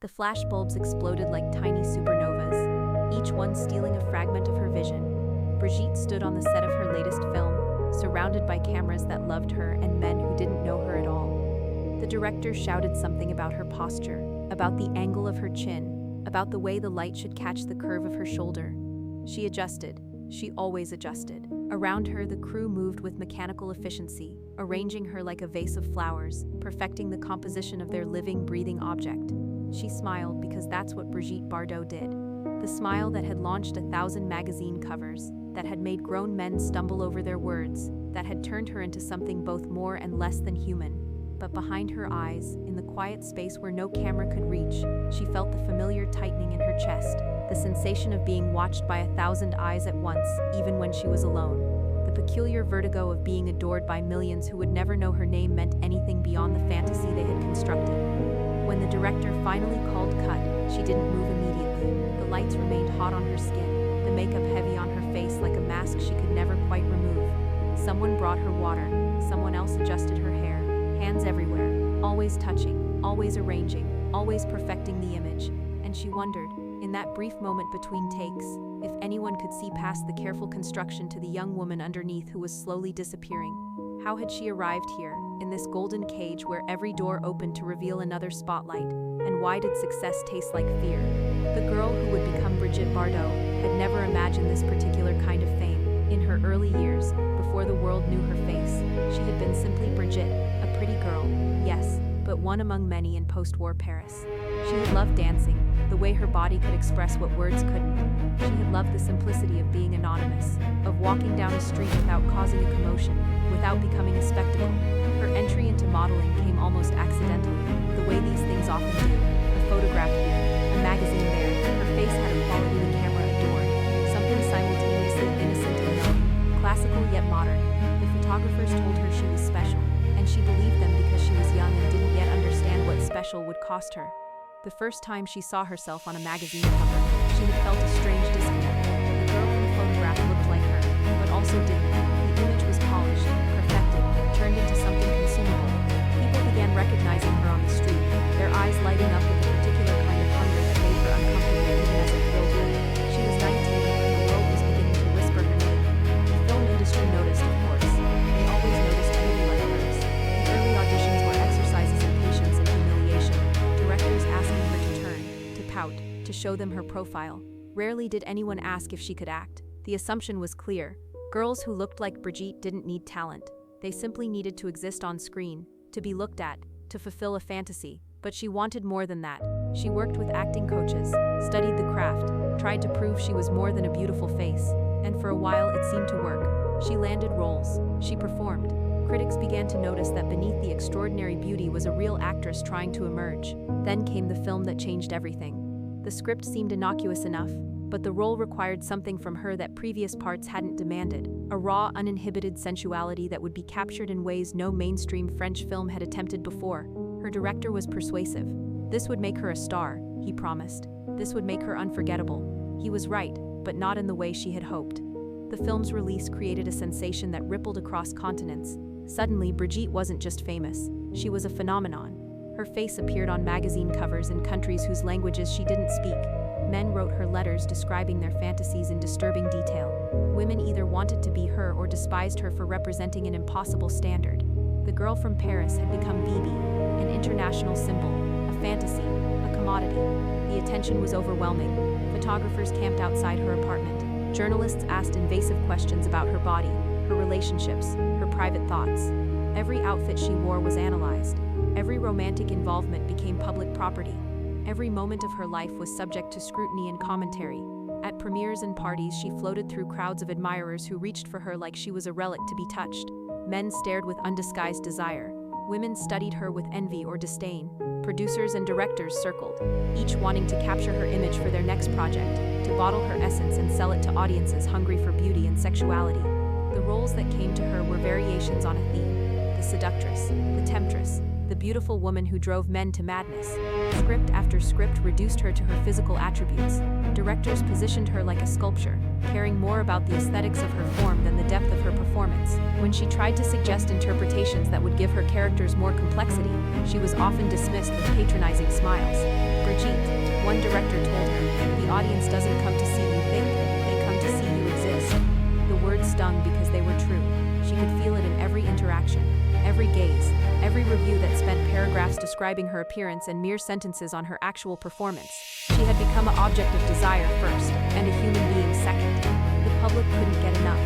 The flashbulbs exploded like tiny supernovas, each one stealing a fragment of her vision. Brigitte stood on the set of her latest film, surrounded by cameras that loved her and men who didn't know her at all. The director shouted something about her posture, about the angle of her chin, about the way the light should catch the curve of her shoulder. She adjusted. She always adjusted. Around her, the crew moved with mechanical efficiency, arranging her like a vase of flowers, perfecting the composition of their living, breathing object. She smiled because that's what Brigitte Bardot did. The smile that had launched 1,000 magazine covers, that had made grown men stumble over their words, that had turned her into something both more and less than human. But behind her eyes, in the quiet space where no camera could reach, she felt the familiar tightening in her chest, the sensation of being watched by 1,000 eyes at once, even when she was alone. The peculiar vertigo of being adored by millions who would never know her name meant anything beyond the fantasy they had constructed. When the director finally called cut, she didn't move immediately. The lights remained hot on her skin, the makeup heavy on her face like a mask she could never quite remove. Someone brought her water, someone else adjusted her hair, hands everywhere, always touching, always arranging, always perfecting the image, and she wondered, in that brief moment between takes, if anyone could see past the careful construction to the young woman underneath who was slowly disappearing. How had she arrived here, in this golden cage where every door opened to reveal another spotlight, and why did success taste like fear? The girl who would become Brigitte Bardot had never imagined this particular kind of fame. In her early years, before the world knew her face, she had been simply Brigitte, a pretty girl, yes, but one among many in post-war Paris. She had loved dancing, the way her body could express what words couldn't. She had loved the simplicity of being anonymous, of walking down a street without causing a commotion, without becoming a spectacle. Her entry into modeling came almost accidentally, the way these things often do. A photograph here, a magazine there, her face had a quality the camera adored, something simultaneously innocent and knowing, classical yet modern. The photographers told her she was special, and she believed them because she was young and didn't yet understand what special would cost her. The first time she saw herself on a magazine cover, she had felt a strange disconnect. The girl in the photograph looked like her, but also didn't. The image was polished, perfected, turned into something consumable. People began recognizing her on the street, their eyes lighting up with a particular kind of hunger that made her uncomfortable even as it thrilled her. She was 19, and the world was beginning to whisper her name. The film industry noticed, of course. They always noticed beauty like hers. The early auditions were exercises in patience and humiliation, directors asking her to turn, to pout, to show them her profile. Rarely did anyone ask if she could act. The assumption was clear. Girls who looked like Brigitte didn't need talent. They simply needed to exist on screen, to be looked at, to fulfill a fantasy. But she wanted more than that. She worked with acting coaches, studied the craft, tried to prove she was more than a beautiful face. And for a while it seemed to work. She landed roles. She performed. Critics began to notice that beneath the extraordinary beauty was a real actress trying to emerge. Then came the film that changed everything. The script seemed innocuous enough, but the role required something from her that previous parts hadn't demanded, a raw, uninhibited sensuality that would be captured in ways no mainstream French film had attempted before. Her director was persuasive. This would make her a star, he promised. This would make her unforgettable. He was right, but not in the way she had hoped. The film's release created a sensation that rippled across continents. Suddenly, Brigitte wasn't just famous, she was a phenomenon. Her face appeared on magazine covers in countries whose languages she didn't speak. Men wrote her letters describing their fantasies in disturbing detail. Women either wanted to be her or despised her for representing an impossible standard. The girl from Paris had become Bibi, an international symbol, a fantasy, a commodity. The attention was overwhelming. Photographers camped outside her apartment. Journalists asked invasive questions about her body, her relationships, her private thoughts. Every outfit she wore was analyzed. Every romantic involvement became public property. Every moment of her life was subject to scrutiny and commentary. At premieres and parties, she floated through crowds of admirers who reached for her like she was a relic to be touched. Men stared with undisguised desire. Women studied her with envy or disdain. Producers and directors circled, each wanting to capture her image for their next project, to bottle her essence and sell it to audiences hungry for beauty and sexuality. The roles that came to her were variations on a theme: the seductress, the temptress, the beautiful woman who drove men to madness. Script after script reduced her to her physical attributes. Directors positioned her like a sculpture, caring more about the aesthetics of her form than the depth of her performance. When she tried to suggest interpretations that would give her characters more complexity, she was often dismissed with patronizing smiles. Brigitte, One director told her, "The audience doesn't come to see you think, they come to see you exist." The words stung because they were true. She could feel it in every interaction, every gaze, every review that spent paragraphs describing her appearance and mere sentences on her actual performance. She had become an object of desire first, and a human being second. The public couldn't get enough.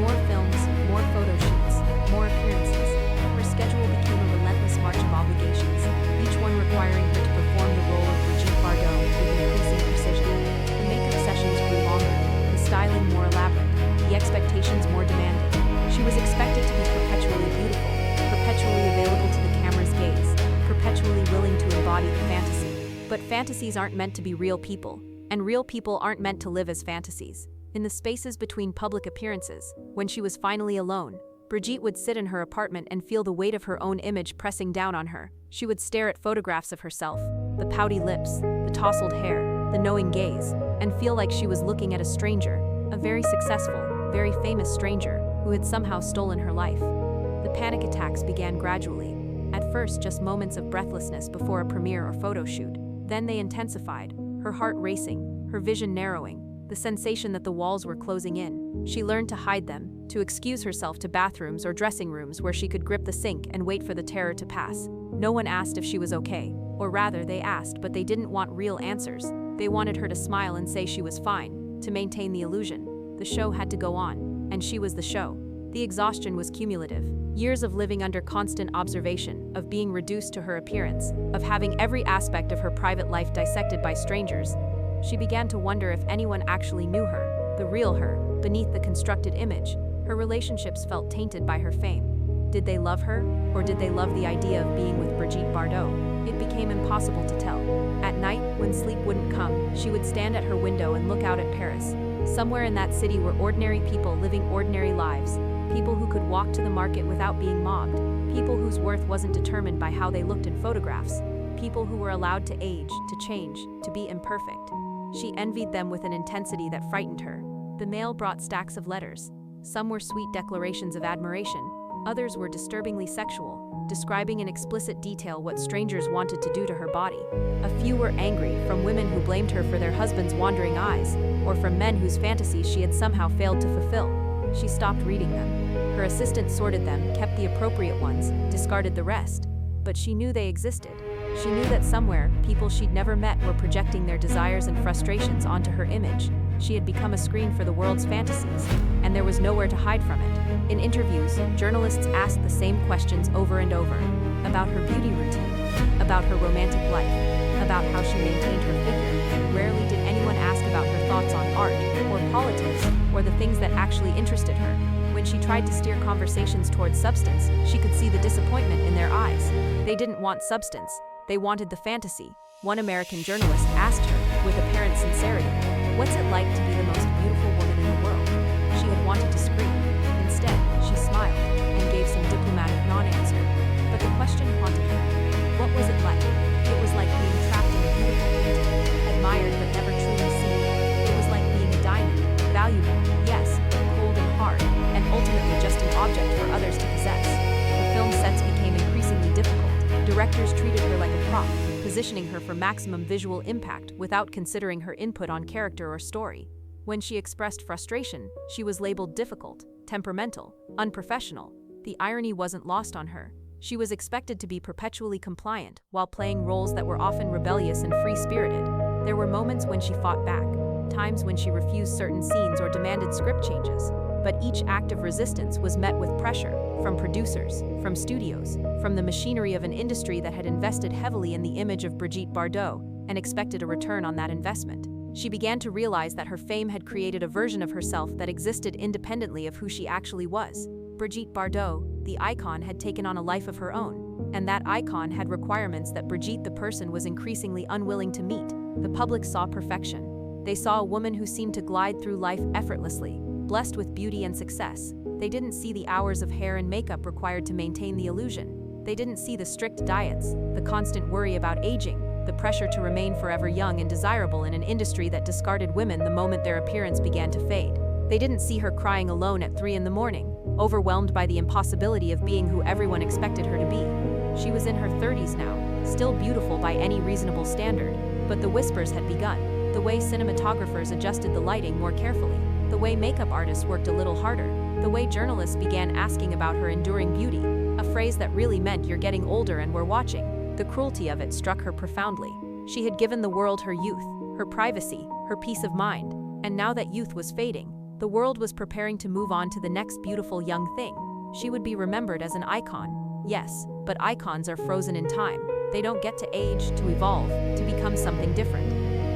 More films, more photo shoots, more appearances. Her schedule became a relentless march of obligations, each one requiring her to perform the role of Brigitte Bardot with increasing precision. The makeup sessions grew longer, the styling more elaborate, the expectations more demanding. She was expected to be perpetually beautiful, perpetually available to the camera's gaze, perpetually willing to embody the fantasy. But fantasies aren't meant to be real people, and real people aren't meant to live as fantasies. In the spaces between public appearances, when she was finally alone, Brigitte would sit in her apartment and feel the weight of her own image pressing down on her. She would stare at photographs of herself, the pouty lips, the tousled hair, the knowing gaze, and feel like she was looking at a stranger, a very successful, very famous stranger, who had somehow stolen her life. The panic attacks began gradually. At first, just moments of breathlessness before a premiere or photo shoot. Then they intensified, her heart racing, her vision narrowing, the sensation that the walls were closing in. She learned to hide them, to excuse herself to bathrooms or dressing rooms where she could grip the sink and wait for the terror to pass. No one asked if she was okay, or rather they asked, but they didn't want real answers. They wanted her to smile and say she was fine, to maintain the illusion. The show had to go on, and she was the show. The exhaustion was cumulative. Years of living under constant observation, of being reduced to her appearance, of having every aspect of her private life dissected by strangers. She began to wonder if anyone actually knew her, the real her, beneath the constructed image. Her relationships felt tainted by her fame. Did they love her, or did they love the idea of being with Brigitte Bardot? It became impossible to tell. At night, when sleep wouldn't come, she would stand at her window and look out at Paris. Somewhere in that city were ordinary people living ordinary lives. People who could walk to the market without being mobbed. People whose worth wasn't determined by how they looked in photographs. People who were allowed to age, to change, to be imperfect. She envied them with an intensity that frightened her. The mail brought stacks of letters. Some were sweet declarations of admiration. Others were disturbingly sexual, describing in explicit detail what strangers wanted to do to her body. A few were angry, from women who blamed her for their husbands' wandering eyes, or from men whose fantasies she had somehow failed to fulfill. She stopped reading them. Her assistant sorted them, kept the appropriate ones, discarded the rest. But she knew they existed. She knew that somewhere, people she'd never met were projecting their desires and frustrations onto her image. She had become a screen for the world's fantasies, and there was nowhere to hide from it. In interviews, journalists asked the same questions over and over. About her beauty routine, about her romantic life, about how she maintained her figure. Rarely did anyone ask about her thoughts on art, or politics, or the things that actually interested her. When she tried to steer conversations towards substance, she could see the disappointment in their eyes. They didn't want substance, they wanted the fantasy. One American journalist asked her, with apparent sincerity, "What's it like to be the most beautiful woman in the world?" She had wanted to scream. Instead, she smiled and gave some diplomatic non-answer. But the question haunted her. What was it like? It was like being trapped in a beautiful painting, admired but never truly seen. It was like being a diamond, valuable, yes, but cold and hard, and ultimately just an object for others to possess. The film sets became increasingly difficult. Directors treated her like a prop, positioning her for maximum visual impact without considering her input on character or story. When she expressed frustration, she was labeled difficult, temperamental, unprofessional. The irony wasn't lost on her. She was expected to be perpetually compliant while playing roles that were often rebellious and free-spirited. There were moments when she fought back, times when she refused certain scenes or demanded script changes. But each act of resistance was met with pressure, from producers, from studios, from the machinery of an industry that had invested heavily in the image of Brigitte Bardot and expected a return on that investment. She began to realize that her fame had created a version of herself that existed independently of who she actually was. Brigitte Bardot, the icon, had taken on a life of her own, and that icon had requirements that Brigitte the person was increasingly unwilling to meet. The public saw perfection. They saw a woman who seemed to glide through life effortlessly, blessed with beauty and success. They didn't see the hours of hair and makeup required to maintain the illusion. They didn't see the strict diets, the constant worry about aging, the pressure to remain forever young and desirable in an industry that discarded women the moment their appearance began to fade. They didn't see her crying alone at 3 a.m, overwhelmed by the impossibility of being who everyone expected her to be. She was in her 30s now, still beautiful by any reasonable standard, But the whispers had begun. The way cinematographers adjusted the lighting more carefully, the way makeup artists worked a little harder, the way journalists began asking about her enduring beauty, a phrase that really meant you're getting older and we're watching. The cruelty of it struck her profoundly. She had given the world her youth, her privacy, her peace of mind, and now that youth was fading, the world was preparing to move on to the next beautiful young thing. She would be remembered as an icon. Yes, but icons are frozen in time. They don't get to age, to evolve, to become something different.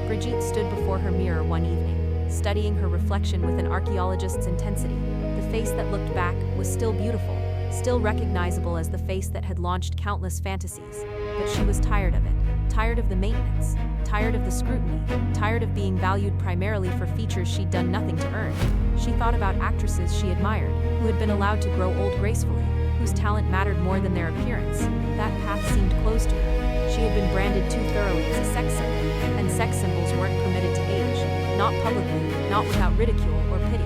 Brigitte stood before her mirror one evening, studying her reflection with an archaeologist's intensity. The face that looked back was still beautiful, still recognizable as the face that had launched countless fantasies. But she was tired of it, tired of the maintenance, tired of the scrutiny, tired of being valued primarily for features she'd done nothing to earn. She thought about actresses she admired, who had been allowed to grow old gracefully, whose talent mattered more than their appearance. That path seemed closed to her. She had been branded too thoroughly as a sex symbol, and sex symbols weren't permitted to age, not publicly, not without ridicule or pity.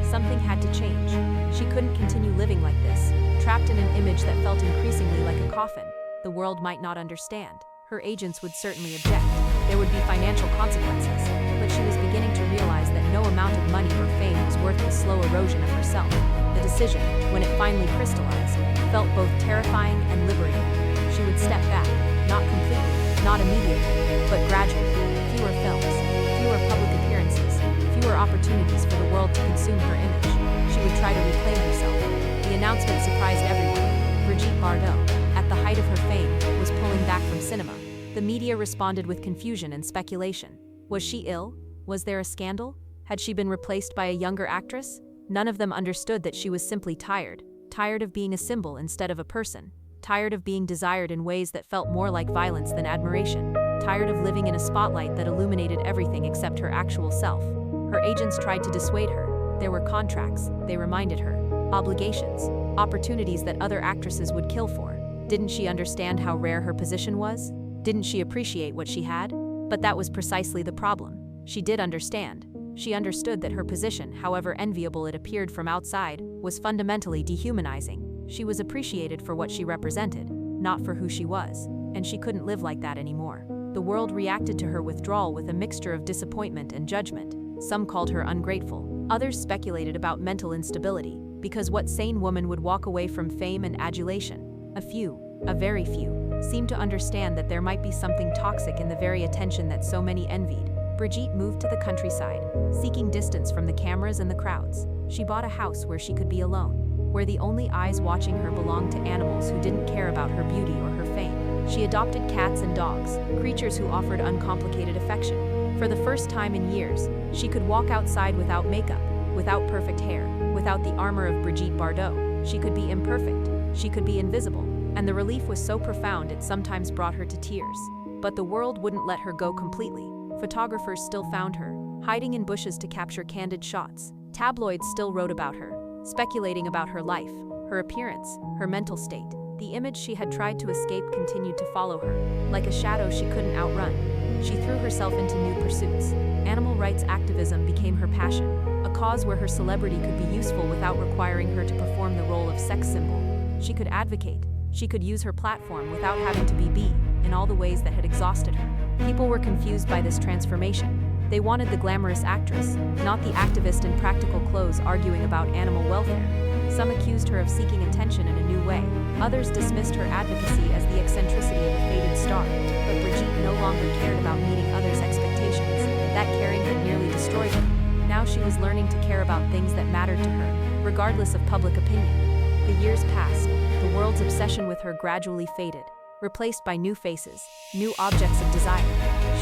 Something had to change. She couldn't continue living like this, trapped in an image that felt increasingly like a coffin. The world might not understand. Her agents would certainly object. There would be financial consequences, but she was beginning to realize that no amount of money or fame was worth the slow erosion of herself. The decision, when it finally crystallized, felt both terrifying and liberating. She would step back, not completely, not immediately, but gradually. Fewer films, fewer public appearances, fewer opportunities for the world to consume her image. She would try to reclaim herself. The announcement surprised everyone. Brigitte Bardot, at the height of her fame, was pulling back from cinema. The media responded with confusion and speculation. Was she ill? Was there a scandal? Had she been replaced by a younger actress? None of them understood that she was simply tired. Tired of being a symbol instead of a person. Tired of being desired in ways that felt more like violence than admiration. Tired of living in a spotlight that illuminated everything except her actual self. Her agents tried to dissuade her. There were contracts, they reminded her. Obligations, opportunities that other actresses would kill for. Didn't she understand how rare her position was? Didn't she appreciate what she had? But that was precisely the problem. She did understand. She understood that her position, however enviable it appeared from outside, was fundamentally dehumanizing. She was appreciated for what she represented, not for who she was, and she couldn't live like that anymore. The world reacted to her withdrawal with a mixture of disappointment and judgment. Some called her ungrateful. Others speculated about mental instability, because what sane woman would walk away from fame and adulation? A few, a very few, seemed to understand that there might be something toxic in the very attention that so many envied. Brigitte moved to the countryside, seeking distance from the cameras and the crowds. She bought a house where she could be alone, where the only eyes watching her belonged to animals who didn't care about her beauty or her fame. She adopted cats and dogs, creatures who offered uncomplicated affection. For the first time in years, she could walk outside without makeup, without perfect hair, without the armor of Brigitte Bardot. She could be imperfect, she could be invisible, and the relief was so profound it sometimes brought her to tears. But the world wouldn't let her go completely. Photographers still found her, hiding in bushes to capture candid shots. Tabloids still wrote about her, speculating about her life, her appearance, her mental state. The image she had tried to escape continued to follow her, like a shadow she couldn't outrun. She threw herself into new pursuits. Animal rights activism became her passion, a cause where her celebrity could be useful without requiring her to perform the role of sex symbol. She could advocate, she could use her platform without having to be in all the ways that had exhausted her. People were confused by this transformation. They wanted the glamorous actress, not the activist in practical clothes arguing about animal welfare. Some accused her of seeking attention in a new way. Others dismissed her advocacy as the eccentricity of a faded star. But Brigitte no longer cared about meeting others' expectations. That caring had nearly destroyed her. Now she was learning to care about things that mattered to her, regardless of public opinion. The years passed. The world's obsession with her gradually faded, replaced by new faces, new objects of desire.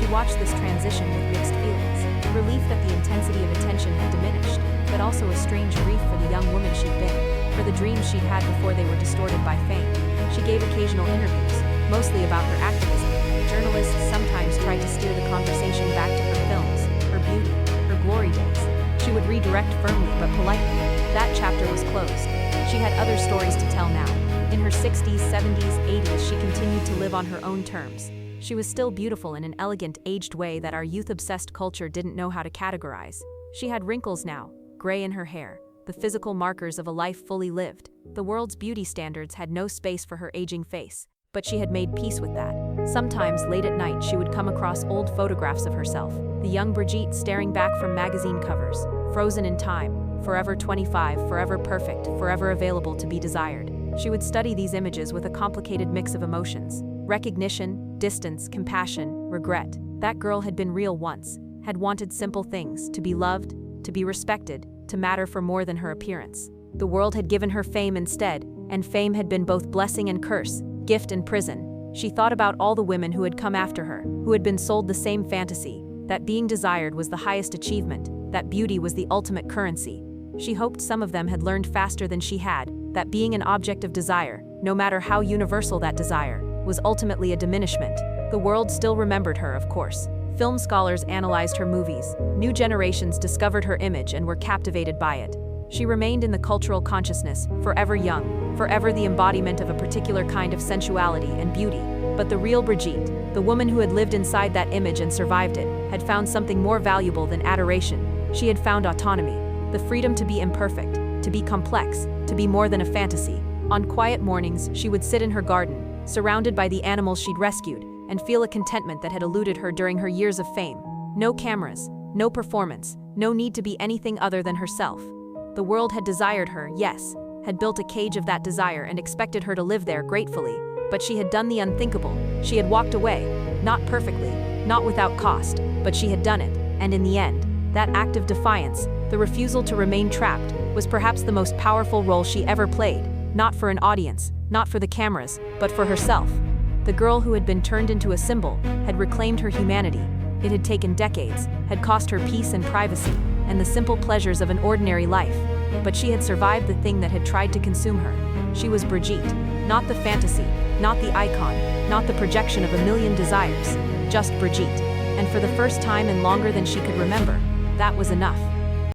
She watched this transition with mixed feelings. Relief that the intensity of attention had diminished, but also a strange grief for the young woman she'd been, for the dreams she'd had before they were distorted by fame. She gave occasional interviews, mostly about her activism. Journalists sometimes tried to steer the conversation back to her films, her beauty, her glory days. She would redirect firmly but politely. That chapter was closed. She had other stories to tell now. In her 60s, 70s, 80s, she continued to live on her own terms. She was still beautiful in an elegant, aged way that our youth-obsessed culture didn't know how to categorize. She had wrinkles now, gray in her hair, the physical markers of a life fully lived. The world's beauty standards had no space for her aging face. but she had made peace with that. Sometimes, late at night, she would come across old photographs of herself, the young Brigitte staring back from magazine covers, frozen in time, forever 25, forever perfect, forever available to be desired. She would study these images with a complicated mix of emotions: recognition, distance, compassion, regret. That girl had been real once, had wanted simple things: to be loved, to be respected, to matter for more than her appearance. The world had given her fame instead, and fame had been both blessing and curse, gift and prison. She thought about all the women who had come after her, who had been sold the same fantasy, that being desired was the highest achievement, that beauty was the ultimate currency. She hoped some of them had learned faster than she had, that being an object of desire, no matter how universal that desire, was ultimately a diminishment. The world still remembered her, of course. Film scholars analyzed her movies. New generations discovered her image and were captivated by it. She remained in the cultural consciousness, forever young, forever the embodiment of a particular kind of sensuality and beauty. But the real Brigitte, the woman who had lived inside that image and survived it, had found something more valuable than adoration. She had found autonomy, the freedom to be imperfect, to be complex, to be more than a fantasy. On quiet mornings, she would sit in her garden, surrounded by the animals she'd rescued, and feel a contentment that had eluded her during her years of fame. No cameras, no performance, no need to be anything other than herself. The world had desired her, yes, had built a cage of that desire and expected her to live there gratefully, but she had done the unthinkable. She had walked away, not perfectly, not without cost, but she had done it, and in the end, that act of defiance, the refusal to remain trapped, was perhaps the most powerful role she ever played, not for an audience, not for the cameras, but for herself. The girl who had been turned into a symbol had reclaimed her humanity. It had taken decades, had cost her peace and privacy, and the simple pleasures of an ordinary life. But she had survived the thing that had tried to consume her. She was Brigitte, not the fantasy, not the icon, not the projection of a million desires, just Brigitte. And for the first time and longer than she could remember, that was enough.